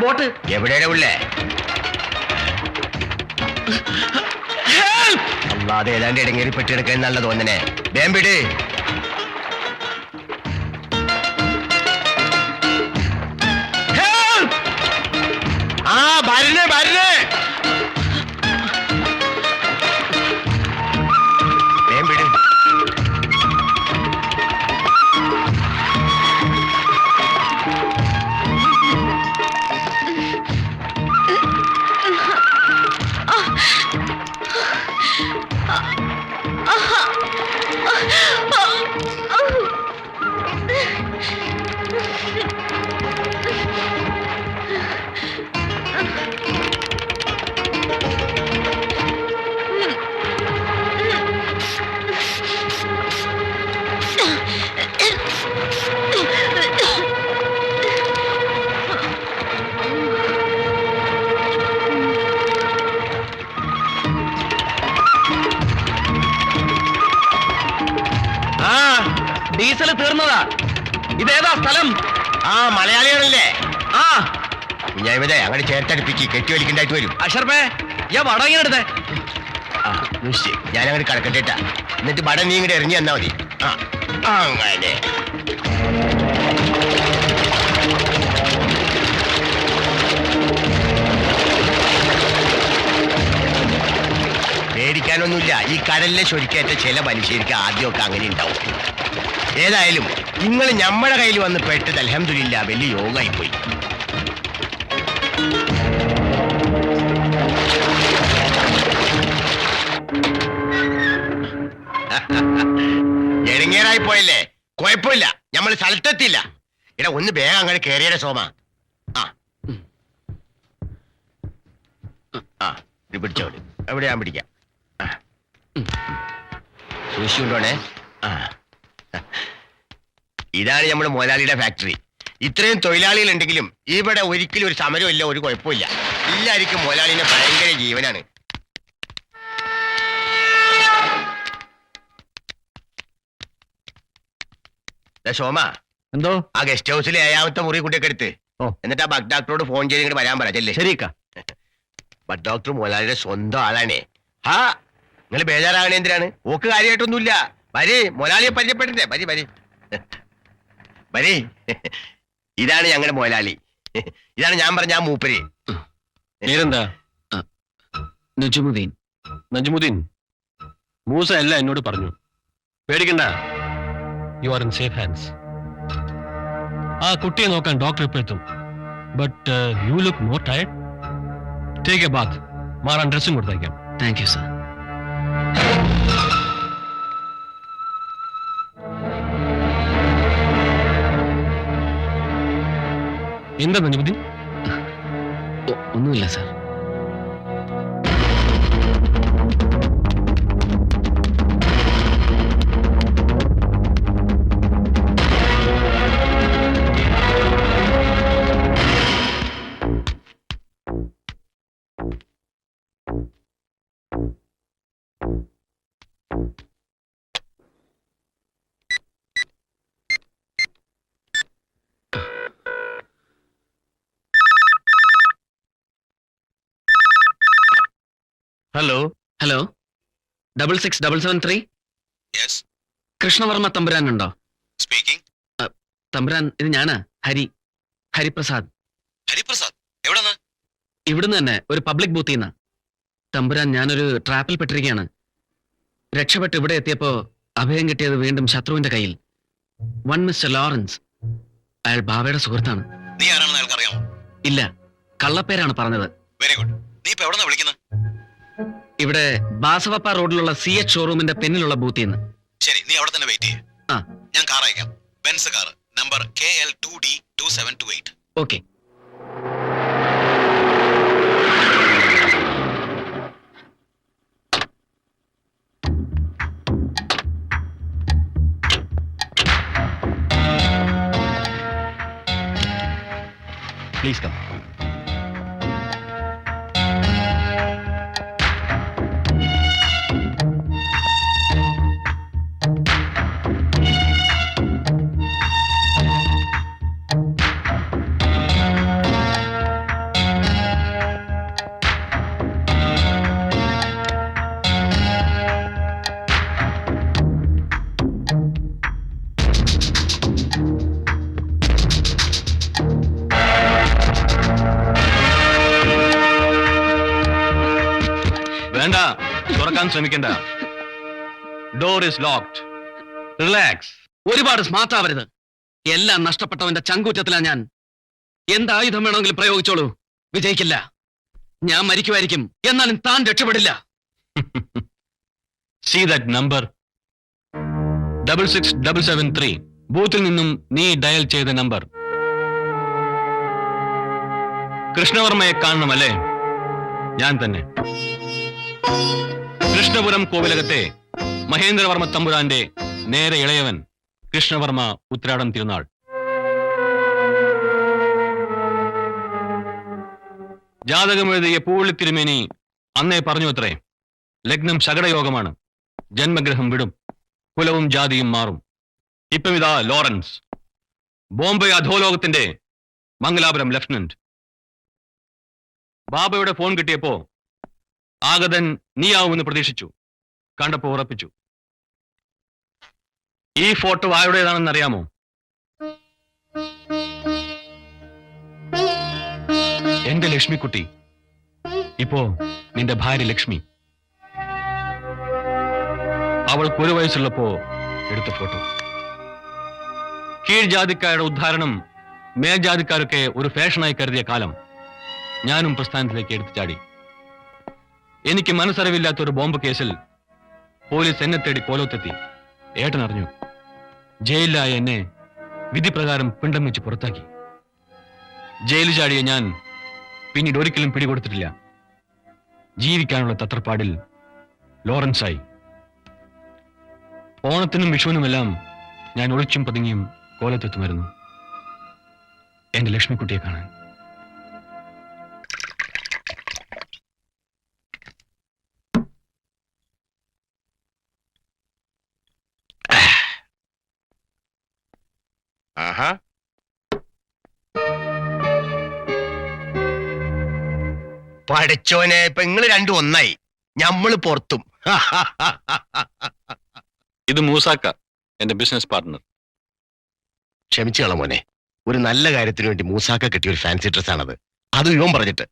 Boat എവിടെയാണ് ഉള്ളേ? അല്ലാതെ ഏതാണ്ട് ഇടങ്ങേറി പെട്ടിയെടുക്കാൻ നല്ല തോന്നനെ. വേമ്പിട്. ആ ഭരണേ ഭരണേ വേമ്പിട്. ഡീസൽ തീർന്നതാ. ഇതേതാ സ്ഥലം? ആ മലയാളികളല്ലേ? ആ ഞാൻ ഇവിടെ അങ്ങനെ ചേർത്തടുപ്പിച്ച് കെട്ടി വലിക്കണ്ടായിട്ട് വരും. അഷർഫേ, ഞാൻ വടം ഇങ്ങനെ എടുത്തേ. ഞാൻ അങ്ങനെ കടക്കട്ടേട്ടാ. എന്നിട്ട് വടം നീ ഇങ്ങോട്ട് എറിഞ്ഞു തന്നാ മതി. ആ അങ്ങനെ പേടിക്കാനൊന്നുമില്ല. ഈ കടലിലെ ശൊരിക്കേറ്റ ചില മനുഷ്യർക്ക് ആദ്യമൊക്കെ അങ്ങനെ ഉണ്ടാവും. ഏതായാലും നിങ്ങൾ നമ്മുടെ കയ്യിൽ വന്ന് പെട്ടത് അൽഹംദുലില്ലാ വലിയ യോഗമായി പോയി. എളിങ്ങേറായി പോയല്ലേ? കുഴപ്പമില്ല, നമ്മൾ സ്ഥലത്തെത്തില്ല. ഇട ഒന്ന് വേഗം അങ്ങനെ കേറിയുടെ സോമ. ഇത് പിടിച്ചോട്. എവിടെ ഞാൻ പിടിക്കാം. സൂക്ഷിച്ചുകൊണ്ടോണേ. ഇതാണ് നമ്മുടെ മുതലാളിയുടെ ഫാക്ടറി. ഇത്രയും തൊഴിലാളികളുണ്ടെങ്കിലും ഇവിടെ ഒരിക്കലും ഒരു സമരമില്ല, ഒരു കുഴപ്പമില്ല. എല്ലാവർക്കും മുതലാളിന്റെ ഭയങ്കര ജീവനാണ്. സോമ, എന്തോ? ആ ഗസ്റ്റ് ഹൗസിലെ 7ാമത്തെ മുറി കുട്ടിയൊക്കെ എടുത്ത് എന്നിട്ട് ആ ബഗ് ഡോക്ടറോട് ഫോൺ ചെയ്ത് ഇങ്ങോട്ട് വരാൻ പറ. ചെല്ലേ. ശരിക്കാ. ബഗ് ഡോക്ടർ മുതലാളിയുടെ സ്വന്തം ആളാണേ. ഹാ, നിങ്ങൾ ബേജാറാകണേ എന്തിനാണ്? ഓക്ക് കാര്യമായിട്ടൊന്നുമില്ല. വരി, മുതലാളിയെ പരിചയപ്പെടണ്ടേ? വരി വരി വരി. ഇതാണ് ഞങ്ങളുടെ മുതലാളി. ഇതാണ് ഞാൻ പറഞ്ഞ ആ മൂപ്പര്. പേരെന്താ? നജുമുദ്ദീൻ. നജ്മുദ്ദീൻ. മൂസ എല്ലാം എന്നോട് പറഞ്ഞു. പേടിക്കണ്ട, you are in safe hands. ആ കുട്ടിയെ നോക്കാൻ ഡോക്ടർ ഇപ്പൊ എത്തും. But you look more tired. Take a bath. മാറാൻ ഡ്രസ്സും കൊടുത്തയക്കാം. Thank you sir. എന്താ നജ്മുദ്ദീൻ? ഒന്നുമില്ല sir. Hello hello, 66773. Yes, Krishnavarma Thampuran ഉണ്ടോ? സ്പീക്കിംഗ്. തമ്പുരാൻ, ഇത് ഞാനാ, ഹരിപ്രസാദ്. ഹരിപ്രസാദ്, എവിടെന്ന്? ഇവിടുന്ന് തന്നെ, ഒരു പബ്ലിക് ബൂത്തിൽ നിന്ന്. തമ്പുരാൻ, ഞാനൊരു ട്രാപ്പിൽ പെട്ടിരിക്കുകയാണ്. രക്ഷപ്പെട്ട് ഇവിടെ എത്തിയപ്പോ അഭയം കിട്ടിയത് വീണ്ടും ശത്രുവിന്റെ കയ്യിൽ. One mister Lawrence. അയാൾ ബാബയുടെ സുഹൃത്താണ്. നീ ആരാണെന്ന് അയാൾക്ക് അറിയാമോ? ഇല്ല, കള്ളപ്പേരാണ് പറഞ്ഞത്. Very good. നീ ഇപ്പൊ എവിടെന്നാ വിളിക്കുന്നത്? ഇവിടെ ബാസവപ്പ റോഡിലുള്ള CH ഷോറൂമിന്റെ പിന്നിലുള്ള ബൂത്തിൽ നിന്ന്. ശരി, നീ അവിടെ തന്നെ വെയിറ്റ് ചെയ്യേ. ആ, ഞാൻ കാർ അയക്കാം. Benz car, number KL2D2728. Okay. Please come. വേണ്ട, തുറക്കാൻ ശ്രമിക്കണ്ട. Door is locked. റിലാക്സ്. ഒരുപാട് സ്മാർട്ട് ആവരുത്. എല്ലാം നഷ്ടപ്പെട്ടവന്റെ ചങ്കൂറ്റത്തിലാ ഞാൻ. എന്തായുധം വേണമെങ്കിലും പ്രയോഗിച്ചോളൂ, വിജയിക്കില്ല. ഞാൻ മരിക്കുമായിരിക്കും, എന്നാലും താൻ രക്ഷപ്പെടില്ല. See that number 66773. ബൂത്തിൽ നിന്നും നീ ഡയൽ ചെയ്ത നമ്പർ. കൃഷ്ണവർമ്മയെ കാണണമല്ലേ? ഞാൻ തന്നെ. കൃഷ്ണപുരം കോവിലകത്തെ മഹേന്ദ്രവർമ്മ തമ്പുരാന്റെ നേരെ ഇളയവൻ കൃഷ്ണവർമ്മ ഉത്രാടം തിരുനാൾ. ജാതകമെഴുതിയ പൂവള്ളി തിരുമേനി അന്നേ പറഞ്ഞു അത്രേ, ലഗ്നം ശകടയോഗമാണ്, ജന്മഗ്രഹം വിടും, കുലവും ജാതിയും മാറും. ഇപ്പം ഇതാ ലോറൻസ്, ബോംബെ അധോലോകത്തിന്റെ മംഗലാപുരം ലഫ്റ്റനന്റ്. ബാബയുടെ ഫോൺ കിട്ടിയപ്പോ ആഗതൻ നീയാവുമെന്ന് പ്രതീക്ഷിച്ചു. കണ്ടപ്പോ ഉറപ്പിച്ചു. ഈ ഫോട്ടോ ആരുടേതാണെന്ന് അറിയാമോ? എന്റെ ലക്ഷ്മിക്കുട്ടി, ഇപ്പോ നിന്റെ ഭാര്യ ലക്ഷ്മി. അവൾക്ക് 1 വയസ്സുള്ളപ്പോ എടുത്ത ഫോട്ടോ. കീഴ്ജാതിക്കാരുടെ ഉദ്ധാരണം മേൽജാതിക്കാരൊക്കെ ഒരു ഫാഷനായി കരുതിയ കാലം ഞാനും പ്രസ്ഥാനത്തിലേക്ക് എടുത്തു ചാടി. എനിക്ക് മനസ്സറിവില്ലാത്ത ഒരു ബോംബ് കേസിൽ പോലീസ് എന്നെ തേടി കോലോത്തെത്തി. ഏട്ടനറിഞ്ഞു. ജയിലിലായ എന്നെ വിധിപ്രകാരം പിണ്ടം വെച്ച് പുറത്താക്കി. ജയിലിൽ ചാടിയ ഞാൻ പിന്നീട് ഒരിക്കലും പിടികൊടുത്തിട്ടില്ല. ജീവിക്കാനുള്ള തത്രപ്പാടിൽ ലോറൻസായി. ഓണത്തിനും വിഷുവിനുമെല്ലാം ഞാൻ ഒളിച്ചും പതുങ്ങിയും കോലത്തെത്തുമായിരുന്നു എന്റെ ലക്ഷ്മിക്കുട്ടിയെ കാണാൻ. ആഹാ, പഠിച്ചോനെ, ഇപ്പൊ നിങ്ങള് രണ്ടും ഒന്നായി, ഞമ്മള് പുറത്തും. ഇത് മൂസാക്ക, എന്റെ ബിസിനസ് പാർട്ട്ണർ. ക്ഷമിച്ചുകള മോനെ, ഒരു നല്ല കാര്യത്തിന് വേണ്ടി മൂസാക്ക കിട്ടിയ ഒരു ഫാൻസി ഡ്രസ് ആണത്. അത് ഇവൻ പറഞ്ഞിട്ട്.